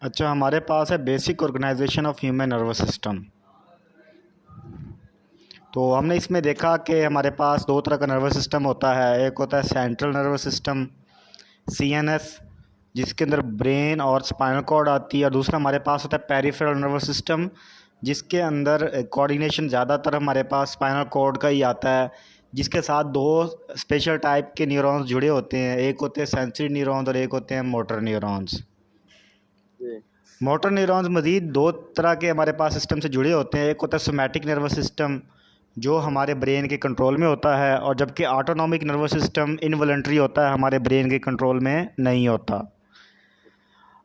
अच्छा, हमारे पास है basic organisation of human nervous system. तो हमने इसमें देखा कि हमारे पास दो तरह का नर्वस सिस्टम होता है। एक होता है सेंट्रल नर्वस सिस्टम CNS, जिसके अंदर ब्रेन और स्पाइनल कॉर्ड आती है, और दूसरा हमारे पास होता है पेरिफेरल नर्वस सिस्टम, जिसके अंदर कोऑर्डिनेशन ज़्यादातर हमारे पास स्पाइनल कॉर्ड का ही आता है, जिसके साथ दो स्पेशल टाइप के न्यूरॉन्स जुड़े होते हैं। एक होते हैं सेंसरी न्यूरॉन्स और एक होते हैं मोटर न्यूरॉन्स। मोटर न्यूरॉन्स मज़ीद दो तरह के हमारे पास सिस्टम से जुड़े होते हैं। एक होता है सोमैटिक नर्वस सिस्टम, जो हमारे ब्रेन के कंट्रोल में होता है, और जबकि ऑटोनॉमिक नर्वस सिस्टम इनवॉलंटरी होता है, हमारे ब्रेन के कंट्रोल में नहीं होता।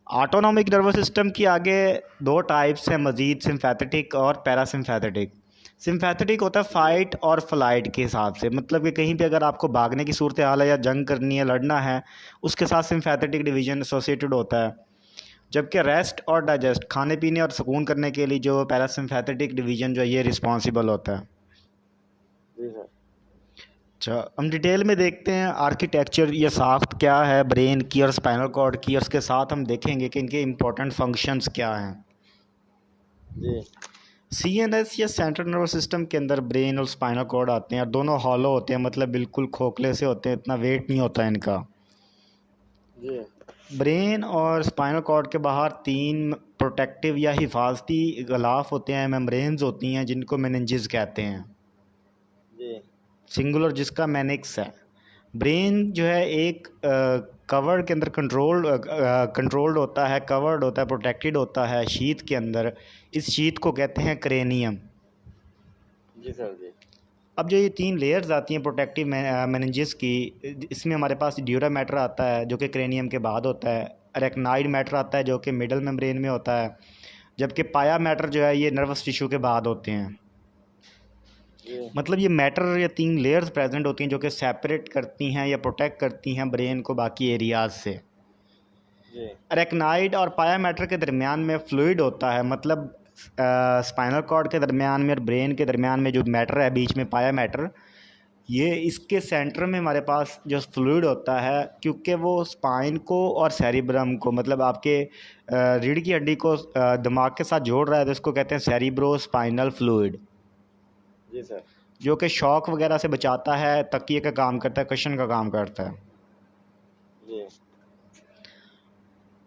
ऑटोनॉमिक नर्वस सिस्टम की आगे दो टाइप्स हैं मज़ीद, सिम्पैथेटिक और पैरासिम्पैथेटिक। सिम्पैथेटिक होता है फ़ाइट और फ्लाइट के हिसाब से, मतलब कि कहीं पे अगर आपको भागने की सूरत हाल है या जंग करनी है, लड़ना है, उसके साथ सिम्पैथेटिक डिवीज़न एसोसिएटेड होता है। जबकि रेस्ट और डाइजेस्ट, खाने पीने और सुकून करने के लिए जो पैरासिम्पैथेटिक डिवीज़न जो है ये रिस्पॉन्सिबल होता है। अच्छा, हम डिटेल में देखते हैं आर्किटेक्चर, ये साख्त क्या है ब्रेन की और स्पाइनल कॉर्ड की, और उसके साथ हम देखेंगे कि इनके इम्पोर्टेंट फंक्शंस क्या हैं। CNS या सेंट्रल नर्वस सिस्टम के अंदर ब्रेन और स्पाइनल कॉर्ड आते हैं, और दोनों हॉलो होते हैं, मतलब बिल्कुल खोखले से होते हैं, इतना वेट नहीं होता है इनका। ब्रेन और स्पाइनल कॉर्ड के बाहर तीन प्रोटेक्टिव या हिफाजती गलाफ होते हैं, मेम्ब्रेन्स होती हैं, जिनको मेनिंजेस कहते हैं, सिंगुलर जिसका मैनिक्स है। ब्रेन जो है एक कवर के अंदर कंट्रोल्ड होता है, कवर्ड होता है, प्रोटेक्टेड होता है शीत के अंदर। इस शीत को कहते हैं क्रेनियम। अब जो ये तीन लेयर्स आती हैं प्रोटेक्टिव मेनिंजेस की, इसमें हमारे पास ड्यूरा मैटर आता है जो कि क्रेनियम के बाद होता है, अरेक्नाइड मैटर आता है जो कि मिडल में ब्रेन में होता है, जबकि पाया मैटर जो है ये नर्वस टिश्यू के बाद होते हैं। मतलब ये मैटर या तीन लेयर्स प्रेजेंट होती हैं जो कि सेपरेट करती हैं या प्रोटेक्ट करती हैं ब्रेन को बाकी एरियाज से। अरेक्नाइड और पाया मैटर के दरमियान में फ्लूइड होता है, मतलब स्पाइनल कॉर्ड के दरमियान में और ब्रेन के दरमियान में जो मैटर है बीच में पाया मैटर, ये इसके सेंटर में हमारे पास जो फ्लूइड होता है, क्योंकि वो स्पाइन को और सेरिब्रम को, मतलब आपके रीढ़ की हड्डी को दिमाग के साथ जोड़ रहा है, तो इसको कहते हैं सेरिब्रो स्पाइनल फ्लूइड, जो कि शॉक वगैरह से बचाता है, तकिए का काम करता है, कशन का काम करता है।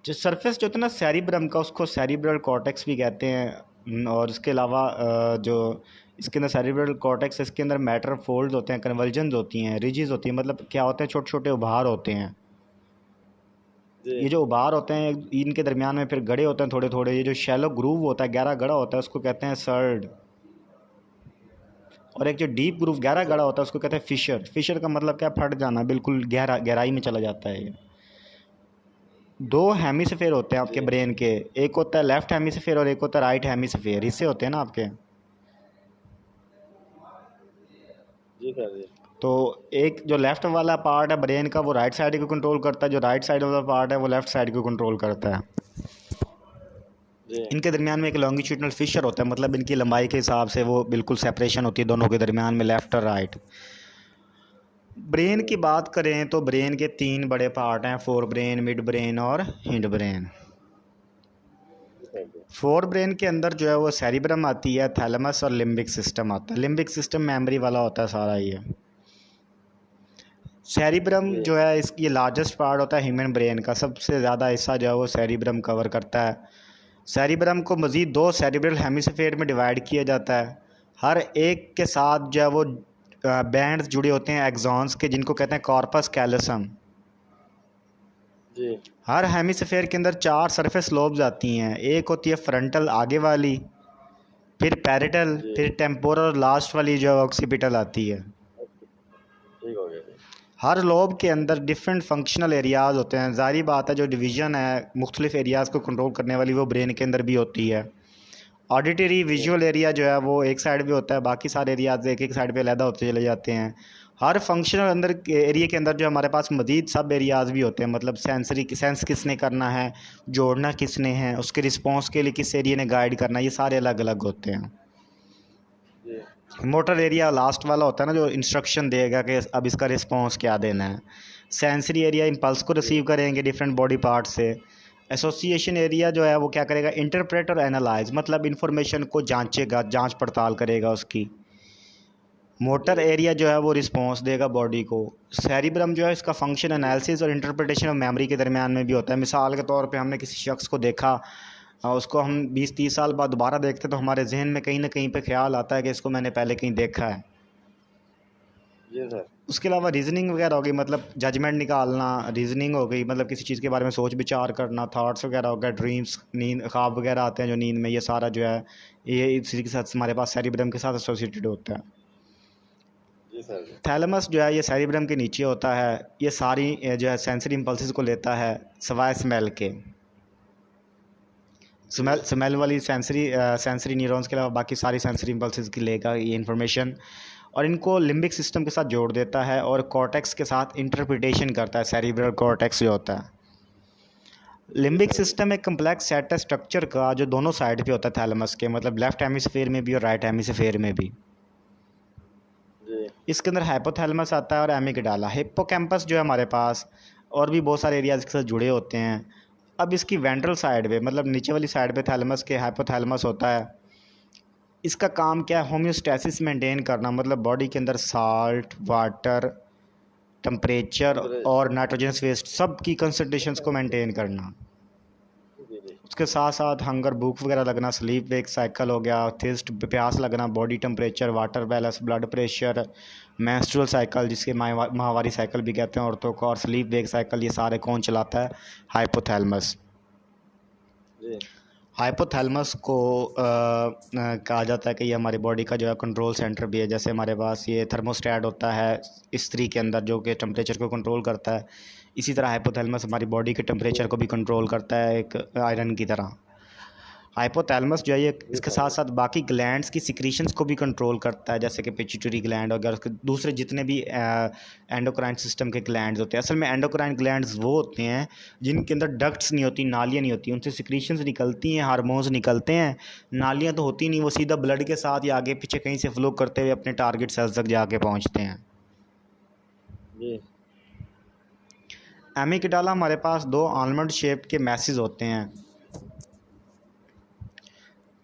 जो सरफेस जो होता है ना सेरिब्रम का, उसको सेरिब्रल कॉर्टेक्स भी कहते हैं, और इसके अलावा जो इसके अंदर सेरिब्रल कॉर्टेक्स, इसके अंदर मैटर फोल्ड्स होते हैं, कन्वर्जन्स होती हैं, रिजेस होती हैं, मतलब क्या होते हैं, छोटे छोटे उभार होते हैं। ये जो उभार होते हैं इनके दरमियान में फिर गड़े होते हैं थोड़े थोड़े, ये जो शैलो ग्रूव होता है, गहरा गड़ा होता है, उसको कहते हैं सर्ड। और एक जो डीप ग्रूव गहरा गड़ा होता है उसको कहते हैं फिशर। फिशर का मतलब क्या, फट जाना, बिल्कुल गहराई में चला जाता है ये। दो हेमिस्फेयर होते हैं आपके ब्रेन के, एक होता है लेफ्ट हेमिस्फेयर और एक होता है राइट हेमिस्फेयर, इससे होते हैं ना आपके। तो एक जो लेफ्ट वाला पार्ट है ब्रेन का वो राइट साइड को कंट्रोल करता है, जो राइट साइड वाला पार्ट है वो लेफ्ट साइड को कंट्रोल करता है। इनके दरमियान में एक लॉन्गिट्यूडनल फिशर होता है, मतलब इनकी लंबाई के हिसाब से वो बिल्कुल सेपरेशन होती है दोनों के दरमियान में, लेफ़्ट और राइट। ब्रेन की बात करें तो ब्रेन के तीन बड़े पार्ट हैं, फोर ब्रेन, मिड ब्रेन और हिंड ब्रेन। फोर ब्रेन के अंदर जो है वो सेरिब्रम आती है, थैलेमस और लिम्बिक सिस्टम आता है। लिम्बिक सिस्टम मेमोरी वाला होता है सारा ये। सेरिब्रम जो है ये लार्जेस्ट पार्ट होता है ह्यूमन ब्रेन का, सबसे ज़्यादा हिस्सा जो है वो सेरिब्रम कवर करता है। सेरिब्रम को मज़ीद दो सेरिब्रल हेमिस्फेयर में डिवाइड किया जाता है, हर एक के साथ जो है वो बैंड्स जुड़े होते हैं एक्सॉन्स के, जिनको कहते हैं कॉर्पस कैलोसम। हर हेमिस्फेयर के अंदर चार सरफेस लोब्स आती हैं, एक होती है फ्रंटल आगे वाली, फिर पैरेटल, फिर टेम्पोरल, लास्ट वाली जो ऑक्सीपिटल आती है। हर लोब के अंदर डिफरेंट फंक्शनल एरियाज़ होते हैं। ज़ाहिर बात है जो डिवीज़न है मुख्तलिफ एरियाज़ को कंट्रोल करने वाली वो ब्रेन के अंदर भी होती है। ऑडिटरी विजुअल एरिया जो है वो एक साइड पे होता है, बाकी सारे एरियाज़ एक एक साइड पे अलहदा होते चले जाते हैं। हर फंक्शनल अंदर एरिया के अंदर जो हमारे पास मज़ीद सब एरियाज़ भी होते हैं, मतलब सेंस किसने करना है, जोड़ना किसने है, उसके रिस्पॉन्स के लिए किस एरिया ने गाइड करना है, ये सारे अलग अलग होते हैं। मोटर एरिया लास्ट वाला होता है ना, जो इंस्ट्रक्शन देगा कि अब इसका रिस्पॉन्स क्या देना है। सेंसरी एरिया इम्पल्स को रिसीव करेंगे डिफरेंट बॉडी पार्ट से। एसोसिएशन एरिया जो है वो क्या करेगा, इंटरप्रेट और एनालाइज, मतलब इंफॉर्मेशन को जांचेगा, जांच पड़ताल करेगा उसकी। मोटर एरिया जो है वो रिस्पॉन्स देगा बॉडी को। सेरिब्रम जो है इसका फंक्शन एनालिसिस और इंटरप्रिटेशन ऑफ मेमोरी के दरमियान में भी होता है। मिसाल के तौर पे हमने किसी शख्स को देखा, उसको हम 20-30 साल बाद दोबारा देखते तो हमारे जहन में कहीं ना कहीं पे ख्याल आता है कि इसको मैंने पहले कहीं देखा है। जी सर। उसके अलावा रीजनिंग वगैरह हो गई, मतलब जजमेंट निकालना, रीजनिंग हो गई, मतलब किसी चीज़ के बारे में सोच विचार करना, थॉट्स वगैरह हो गया, ड्रीम्स, नींद, ख्वाब वगैरह आते हैं जो नींद में, ये सारा जो है ये इसी के साथ हमारे पास सेरिब्रम के साथ एसोसिएटेड होता है। जी सर। थैलेमस जो है ये सेरिब्रम के नीचे होता है। ये सारी जो है सेंसरी इम्पल्सेस को लेता है सवाए स्मेल के। स्मेल वाली सेंसरी न्यूरॉन्स के अलावा बाकी सारी सेंसरी इम्पल्सेस की लेगा ये इन्फॉर्मेशन, और इनको लिम्बिक सिस्टम के साथ जोड़ देता है और कॉर्टेक्स के साथ इंटरप्रिटेशन करता है। सेरिब्रल कॉर्टेक्स जो होता है, लिम्बिक सिस्टम एक कम्प्लेक्स सेट है स्ट्रक्चर का जो दोनों साइड पे होता है थैलेमस के, मतलब लेफ्ट हेमिस्फेयर में भी और राइट हेमिस्फेयर में भी। इसके अंदर हाइपोथैलेमस आता है और एमिगडाला। हिप्पोकैम्पस जो है हमारे पास, और भी बहुत सारे एरियाज के साथ जुड़े होते हैं। अब इसकी वेंट्रल साइड पे, मतलब नीचे वाली साइड पे थैलेमस के हाइपोथैलेमस होता है। इसका काम क्या है, होम्योस्टैसिस मेंटेन करना, मतलब बॉडी के अंदर साल्ट, वाटर, टेम्परेचर और नाइट्रोजनस वेस्ट सब की कंसनट्रेशंस को मेंटेन करना। उसके साथ साथ हंगर, भूख वगैरह लगना, स्लीप वेक साइकिल हो गया, थीस्ट, प्यास लगना, body temperature, water balance, blood pressure, menstrual cycle जिसके माहवारी साइकिल भी कहते हैं औरतों को, और स्लीप वेक साइकिल, ये सारे कौन चलाता है, हाइपोथैलेमस। हाइपोथैलेमस को कहा जाता है कि ये हमारी बॉडी का जो है कंट्रोल सेंटर भी है। जैसे हमारे पास ये थर्मोस्टेट होता है स्त्री के अंदर जो कि टेम्परेचर को कंट्रोल करता है, इसी तरह हाइपोथैलेमस हमारी बॉडी के टेम्परेचर को भी कंट्रोल करता है, एक आयरन की तरह। हाइपोथैलेमस जो है ये इसके साथ साथ बाकी ग्लैंड्स की सिक्रीशंस को भी कंट्रोल करता है, जैसे कि पिट्यूटरी ग्लैंड और उसके दूसरे जितने भी एंडोक्राइन सिस्टम के ग्लैंड्स होते हैं। असल में एंडोक्राइन ग्लैंड्स वो होते हैं जिनके अंदर डक्ट्स नहीं होती, नालियाँ नहीं होती, उनसे सिक्रीशंस निकलती हैं, हार्मोन्स निकलते हैं। नालियाँ तो होती नहीं, वो सीधा ब्लड के साथ या आगे पीछे कहीं से फ्लो करते हुए अपने टारगेट सेल्स तक जाके पहुँचते हैं। एमिगडाला हमारे पास दो आलमंड शेप के मैसेज होते हैं,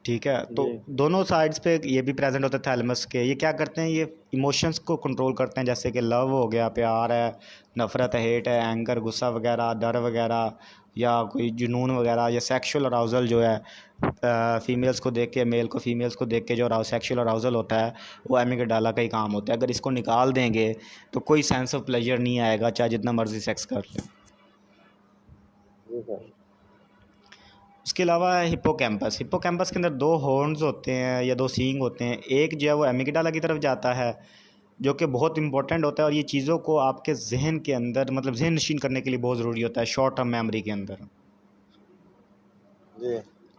ठीक है। तो दोनों साइड्स पे ये भी प्रेजेंट होता है थैलेमस के। ये क्या करते हैं, ये इमोशंस को कंट्रोल करते हैं, जैसे कि लव हो गया, प्यार है, नफ़रत है, हेट है, एंगर, गुस्सा वगैरह, डर वगैरह, या कोई जुनून वगैरह, या सेक्सुअल अराउजल जो है फीमेल्स को देख के, मेल को फीमेल्स को देख के जो सेक्सुअल अराउजल होता है वो एमिगडाला का ही काम होता है। अगर इसको निकाल देंगे तो कोई सेंस ऑफ प्लेजर नहीं आएगा, चाहे जितना मर्जी सेक्स कर लें। उसके अलावा है हिप्पोकैम्पस। हिप्पोकैम्पस के अंदर दो हॉर्न्स होते हैं या दो सींग होते हैं। एक जो है वो एमिगडाला की तरफ जाता है जो कि बहुत इंपॉर्टेंट होता है, और ये चीज़ों को आपके जहन के अंदर, मतलब जहन नशीन करने के लिए बहुत ज़रूरी होता है शॉर्ट टर्म मेमोरी के अंदर।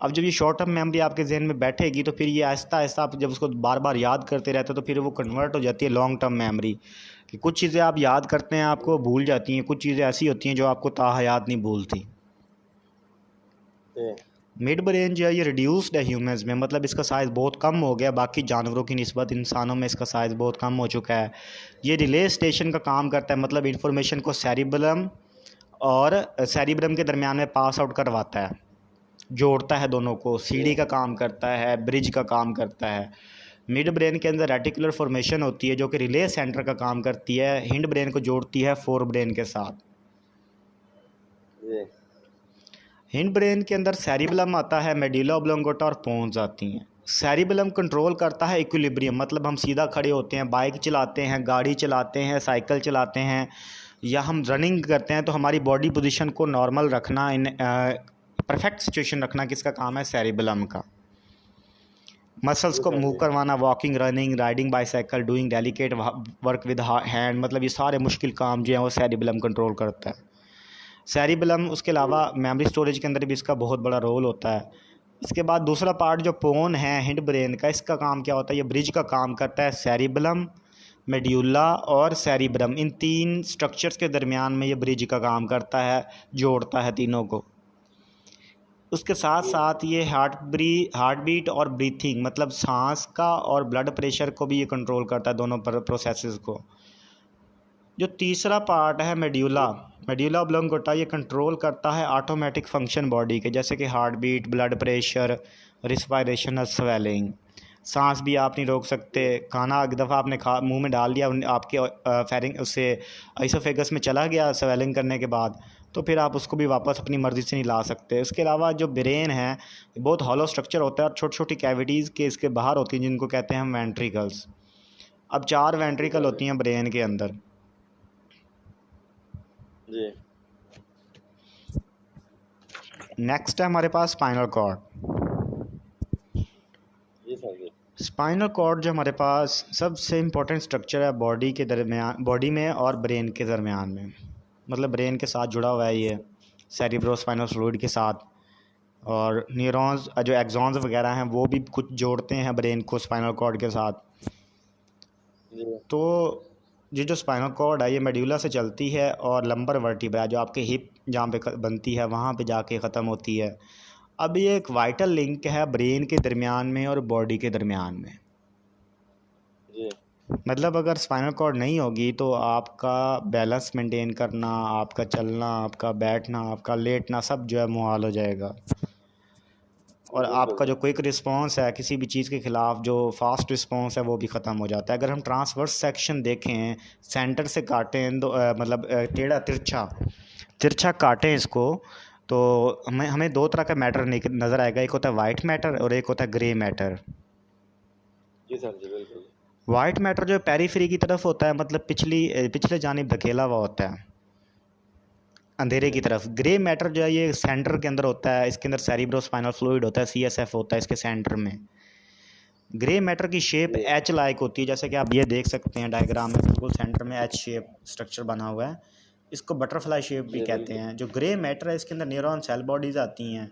अब जब ये शॉर्ट टर्म मेमोरी आपके जहन में बैठेगी तो फिर ये आहिस्ता आहिस्ता आप जब उसको बार बार याद करते रहते हो तो फिर वो कन्वर्ट हो जाती है लॉन्ग टर्म मेमोरी, कि कुछ चीज़ें आप याद करते हैं आपको भूल जाती हैं, कुछ चीज़ें ऐसी होती हैं जो आपको ताहयात नहीं भूलती। मिड ब्रेन जो है ये रिड्यूस्ड है ह्यूमंस में, मतलब इसका साइज़ बहुत कम हो गया, बाकी जानवरों की निस्बत इंसानों में इसका साइज़ बहुत कम हो चुका है। ये रिले स्टेशन का काम करता है, मतलब इंफॉर्मेशन को सेरिब्रम और सेरिब्रम के दरमियान में पास आउट करवाता है, जोड़ता है दोनों को, सीढ़ी का काम करता है, ब्रिज का काम करता है। मिड ब्रेन के अंदर रेटिकुलर फॉर्मेशन होती है जो कि रिले सेंटर का काम करती है, हिंड ब्रेन को जोड़ती है फोर ब्रेन के साथ। हिंड ब्रेन के अंदर सेरिबेलम आता है, मेडुला ऑब्लोंगेटा और पोन्स आती हैं। सेरिबेलम कंट्रोल करता है इक्विलिब्रियम, मतलब हम सीधा खड़े होते हैं, बाइक चलाते हैं, गाड़ी चलाते हैं, साइकिल चलाते हैं, या हम रनिंग करते हैं तो हमारी बॉडी पोजीशन को नॉर्मल रखना, इन परफेक्ट सिचुएशन रखना किसका काम है, सेरिबेलम का। मसल्स को मूव करवाना, walking, running, riding bicycle, doing delicate work with hand, मतलब ये सारे मुश्किल काम जो हैं वो सेरिबेलम कंट्रोल करता है। सेरिबेलम उसके अलावा मेमोरी स्टोरेज के अंदर भी इसका बहुत बड़ा रोल होता है। इसके बाद दूसरा पार्ट जो पोन है हिंड ब्रेन का, इसका काम क्या होता है, ये ब्रिज का काम करता है सेरिबेलम, मेड्यूला और सेरिब्रम, इन तीन स्ट्रक्चर्स के दरमियान में ये ब्रिज का काम करता है, जोड़ता है तीनों को। उसके साथ साथ ये हार्ट बीट और ब्रीथिंग, मतलब सांस का और ब्लड प्रेशर को भी ये कंट्रोल करता है, दोनों प्रोसेसेस को। जो तीसरा पार्ट है मेड्यूला, मेड्यूला ऑब्लोंगेटा, ये कंट्रोल करता है ऑटोमेटिक फंक्शन बॉडी के, जैसे कि heart beat, blood pressure, respiration और स्वेलिंग। सांस भी आप नहीं रोक सकते। खाना एक दफ़ा आपने मुंह में डाल दिया, आपके फेरिंग उससे आइसोफेगस में चला गया स्वेलिंग करने के बाद, तो फिर आप उसको भी वापस अपनी मर्ज़ी से नहीं ला सकते। इसके अलावा जो ब्रेन है बहुत हॉलो स्ट्रक्चर होता है और छोटी छोटी कैविटीज़ के इसके बाहर होती हैं, जिनको कहते हैं हम वेंट्रिकल्स। अब 4 वेंट्रिकल होती हैं ब्रेन के अंदर। जी नेक्स्ट है हमारे पास स्पाइनल कॉर्ड। जी सर जी स्पाइनल कॉर्ड जो हमारे पास सबसे इम्पोर्टेंट स्ट्रक्चर है बॉडी के दरमियान, बॉडी में और ब्रेन के दरमियान में, मतलब ब्रेन के साथ जुड़ा हुआ है ये सेरिब्रोस्पाइनल फ्लूइड के साथ। और न्यूरॉन्स जो एक्सॉन्स वगैरह हैं वो भी कुछ जोड़ते हैं ब्रेन को स्पाइनल कॉर्ड के साथ। जी तो ये जो स्पाइनल कॉर्ड है ये मेड्यूला से चलती है और लंबर वर्टिब्रा जो आपके हिप जहाँ पे बनती है वहाँ पे जाके ख़त्म होती है। अब ये एक वाइटल लिंक है ब्रेन के दरमियान में और बॉडी के दरमियान में। जी मतलब अगर स्पाइनल कॉर्ड नहीं होगी तो आपका बैलेंस मेंटेन करना, आपका चलना, आपका बैठना, आपका लेटना सब जो है मुहाल हो जाएगा। और आपका जो क्विक रिस्पांस है किसी भी चीज़ के ख़िलाफ़, जो फास्ट रिस्पांस है वो भी ख़त्म हो जाता है। अगर हम ट्रांसवर्स सेक्शन देखें, सेंटर से काटें मतलब टेढ़ा तिरछा तिरछा काटें इसको, तो हमें दो तरह का मैटर नज़र आएगा। एक होता है वाइट मैटर और एक होता है ग्रे मैटर। जी सर जी बिल्कुल। वाइट मैटर जो पेरीफ्री की तरफ होता है, मतलब पिछले जानिब धकेला हुआ होता है अंधेरे की तरफ। ग्रे मैटर जो है ये सेंटर के अंदर होता है, इसके अंदर सेरिब्रोस्पाइनल फ्लूइड होता है, CSF होता है इसके सेंटर में। ग्रे मैटर की शेप एच लाइक होती है, जैसे कि आप ये देख सकते हैं डायग्राम में, बिल्कुल सेंटर में एच शेप स्ट्रक्चर बना हुआ है। इसको बटरफ्लाई शेप भी कहते हैं। जो ग्रे मैटर है इसके अंदर न्यूरॉन सेल बॉडीज़ आती हैं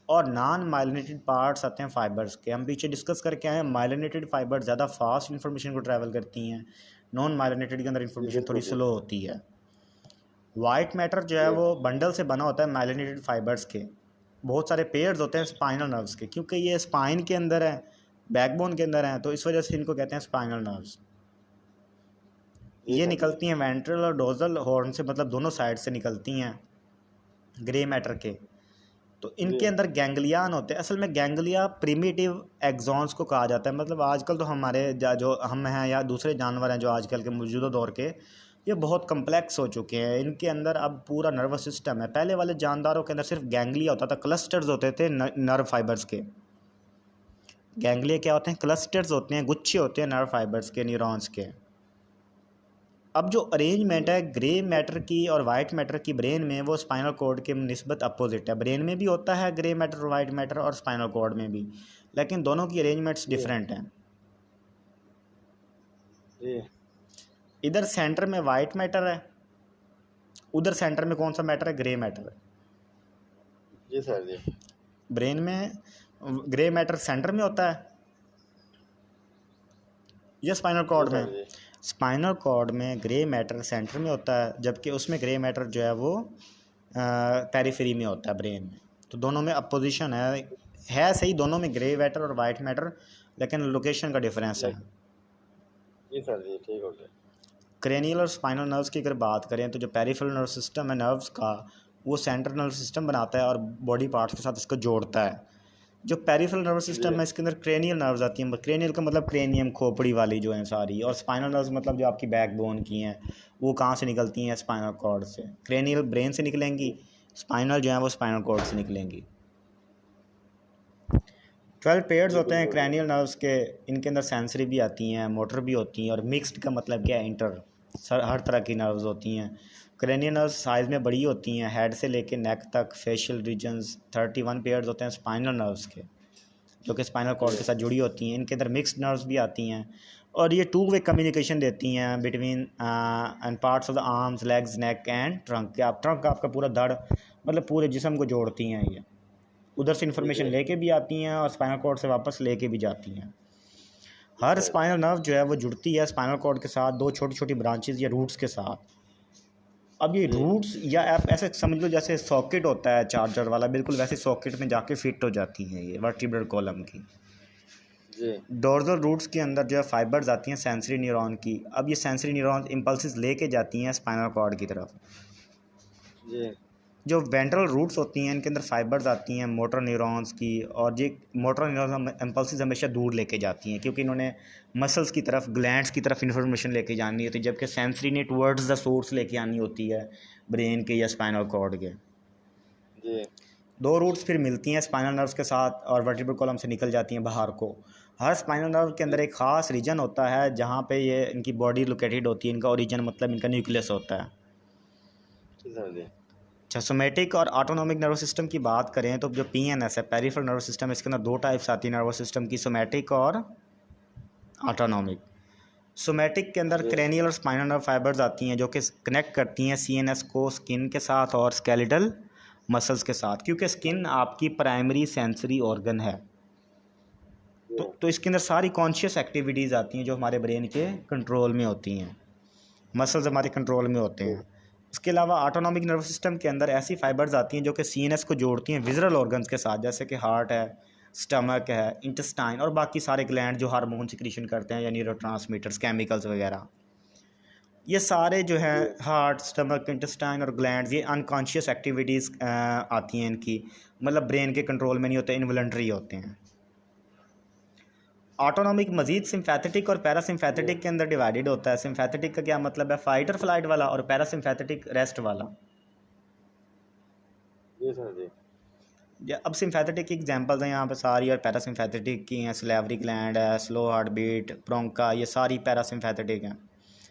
और नॉन माइलिनेटेड पार्ट्स आते हैं फाइबर्स के। हम पीछे डिस्कस करके आए हैं, माइलिनेटेड फाइबर्स ज़्यादा फास्ट इन्फॉर्मेशन को ट्रैवल करती हैं, नॉन माइलिनेटेड के अंदर इन्फॉर्मेशन थोड़ी स्लो होती है। वाइट मैटर जो है वो बंडल से बना होता है माइलिनेटेड फाइबर्स के। बहुत सारे पेयर्स होते हैं स्पाइनल नर्व्स के, क्योंकि ये स्पाइन के अंदर है, बैकबोन के अंदर हैं, तो इस वजह से इनको कहते हैं स्पाइनल नर्व्स। ये निकलती हैं वेंट्रल और डोर्सल हॉर्न से, मतलब दोनों साइड से निकलती हैं ग्रे मैटर के। तो इनके अंदर गैंग्लियान होते हैं। असल में गैंग्लिया प्रिमिटिव एक्सॉन्स को कहा जाता है। मतलब आजकल तो हमारे जो हम हैं या दूसरे जानवर हैं जो आजकल के मौजूदा दौर के, ये बहुत कम्प्लेक्स हो चुके हैं। इनके अंदर अब पूरा नर्वस सिस्टम है। पहले वाले जानदारों के अंदर सिर्फ गैंग्लिया होता था, क्लस्टर्स होते थे नर्व फाइबर्स के। गैंग्लिया क्या होते हैं? क्लस्टर्स होते हैं, गुच्छे होते हैं नर्व फाइबर्स के, न्यूरॉन्स के। अब जो अरेंजमेंट है ग्रे मैटर की और वाइट मैटर की ब्रेन में, वो स्पाइनल कॉर्ड के निस्बत अपोजिट है। ब्रेन में भी होता है ग्रे मैटर और वाइट मैटर और स्पाइनल कॉर्ड में भी, लेकिन दोनों की अरेंजमेंट्स डिफरेंट हैं। इधर सेंटर में वाइट मैटर है, उधर सेंटर में कौन सा मैटर है? ग्रे मैटर है। जी सर जी। ब्रेन में ग्रे मैटर सेंटर में होता है या स्पाइनल कॉर्ड में? स्पाइनल कॉर्ड में ग्रे मैटर सेंटर में होता है, जबकि उसमें ग्रे मैटर जो है वो पेरिफेरी में होता है ब्रेन में। तो दोनों में अपोजिशन है सही, दोनों में ग्रे मैटर और वाइट मैटर, लेकिन लोकेशन का डिफरेंस है। जी सर जी ठीक हो गया। क्रेनियल और स्पाइनल नर्व्स की अगर बात करें तो जो पेरिफेरल नर्व सिस्टम है नर्व्स का, वो सेंट्रल नर्व सिस्टम बनाता है और बॉडी पार्ट्स के साथ इसको जोड़ता है। जो पेरिफेरल नर्वस सिस्टम है इसके अंदर क्रेनियल नर्व्स आती हैं। क्रेनियल का मतलब क्रेनियम, खोपड़ी वाली जो है सारी, और स्पाइनल नर्व्स मतलब जो आपकी बैकबोन की हैं, वो कहाँ से निकलती हैं? स्पाइनल कॉर्ड से। क्रेनियल ब्रेन से निकलेंगी, स्पाइनल जो है वो स्पाइनल कॉर्ड से निकलेंगी। 12 पेयर्स होते हैं क्रेनियल नर्व्स के। इनके अंदर सेंसरी भी आती हैं, मोटर भी होती हैं, और मिक्स्ड का मतलब क्या है? इंटर। हर तरह की नर्व्स होती हैं। क्रेनियल नर्व्स साइज़ में बड़ी होती हैं, हेड से लेके नेक तक, फेशियल रीजन्स। 31 पेयर्स होते हैं स्पाइनल नर्व्स के, जो कि स्पाइनल कॉर्ड के साथ जुड़ी होती हैं। इनके अंदर मिक्स्ड नर्व्स भी आती हैं और ये 2 वे कम्युनिकेशन देती हैं between and parts of the arms, legs, neck and trunk. Trunk आपका पूरा धड़, मतलब पूरे जिस्म को जोड़ती हैं। ये उधर से इन्फॉर्मेशन लेके भी आती हैं और स्पाइनल कॉर्ड से वापस लेके भी जाती हैं। हर स्पाइनल नर्व जो है वो जुड़ती है स्पाइनल कॉर्ड के साथ 2 छोटी छोटी ब्रांचेज या रूट्स के साथ। अब ये रूट्स, या आप ऐसे समझ लो जैसे सॉकेट होता है चार्जर वाला, बिल्कुल वैसे सॉकेट में जाके फिट हो जाती हैं ये वर्टिब्रल कॉलम की। जी डोर्सल रूट्स के अंदर जो है फाइबर्स आती हैं सेंसरी न्यूरॉन की। अब ये सेंसरी न्यूरॉन इम्पल्सिस लेके जाती हैं स्पाइनल कॉर्ड की तरफ। जी जो वेंट्रल रूट्स होती हैं इनके अंदर फाइबर्स आती हैं मोटर न्यूरॉन्स की, और ये मोटर न्यूरॉन्स इम्पल्सिस हमेशा दूर लेके जाती हैं क्योंकि इन्होंने मसल्स की तरफ, ग्लैंड्स की तरफ इन्फॉर्मेशन लेके जानी होती है, जबकि सेंसरी ने टुवर्ड्स द सोर्स लेके आनी होती है ब्रेन के या स्पाइनल कॉर्ड के। जी दो रूट्स फिर मिलती हैं स्पाइनल नर्व्स के साथ और वर्टिब्रल कॉलम से निकल जाती हैं बाहर को। हर स्पाइनल नर्व के अंदर एक ख़ास रीजन होता है जहाँ पे ये इनकी बॉडी लोकेटेड होती है। इनका ओरिजिन मतलब इनका न्यूक्लियस होता है। जी सर जी अच्छा, सोमेटिक और ऑटोनॉमिक नर्वस सिस्टम की बात करें तो जो पीएनएस है, पेरिफेरल नर्वस सिस्टम, इसके अंदर दो टाइप्स आती है नर्वस सिस्टम की, सोमेटिक और ऑटोनॉमिक। सोमेटिक के अंदर जी क्रेनियल और स्पाइनल नर्व फाइबर्स आती हैं जो कि कनेक्ट करती हैं सीएनएस को स्किन के साथ और स्केलेटल मसल्स के साथ, क्योंकि स्किन आपकी प्राइमरी सेंसरी ऑर्गन है। जी तो इसके अंदर सारी कॉन्शियस एक्टिविटीज़ आती हैं जो हमारे ब्रेन के कंट्रोल में होती हैं, मसल्स हमारे कंट्रोल में होते जी हैं। इसके अलावा ऑटोनॉमिक नर्वस सिस्टम के अंदर ऐसी फाइबर्स आती हैं जो कि सीएनएस को जोड़ती हैं विजरल ऑर्गन्स के साथ, जैसे कि हार्ट है, स्टमक है, इंटेस्टाइन और बाकी सारे ग्लैंड जो हार्मोन सिक्रीशन करते हैं या न्यूरोट्रांसमीटर्स, केमिकल्स वगैरह। ये सारे जो है जी हार्ट, स्टमक, इंटेस्टाइन और ग्लैंड्स, ये अनकॉन्शियस एक्टिविटीज़ आती हैं इनकी, मतलब ब्रेन के कंट्रोल में नहीं होते, इनवॉलंटरी होते हैं। ऑटोनॉमिक मजीद सिम्फैथेटिक और पैरासिम्फैथेटिक के अंदर डिवाइडेड होता है। सिम्फैथेटिक का क्या मतलब है? फाइट और फ्लाइट वाला, और पैरासिम्फैथेटिक रेस्ट वाला। जी सर जी अब सिम्फैथेटिक की एग्जांपल्स हैं यहाँ पे सारी, और पैरासिम्फैथेटिक की हैं सलेवरी ग्लैंड है, स्लो हार्ट बीट, ब्रोंका, ये सारी पैरासिम्फैथेटिक हैं।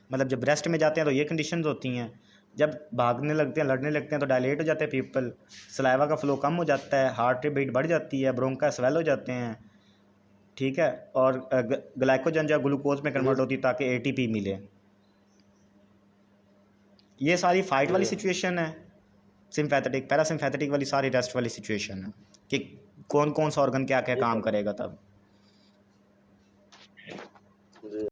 मतलब जब रेस्ट में जाते हैं तो ये कंडीशंस होती हैं, जब भागने लगते हैं, लड़ने लगते हैं तो डायलेट हो जाते हैं पीपल, सलाइवा का फ्लो कम हो जाता है, हार्ट बीट बढ़ जाती है, ब्रोंका स्वेल हो जाते हैं, ठीक है, और ग्लाइकोजन जो ग्लूकोज में जी कन्वर्ट होती है ताकि एटीपी मिले। ये सारी फाइट वाली जी सिचुएशन है। सिम्पैथेटिक, पैरासिम्पैथेटिक वाली सारी रेस्ट वाली सिचुएशन है कि कौन कौन सा ऑर्गन क्या क्या जी काम सर करेगा तब। जी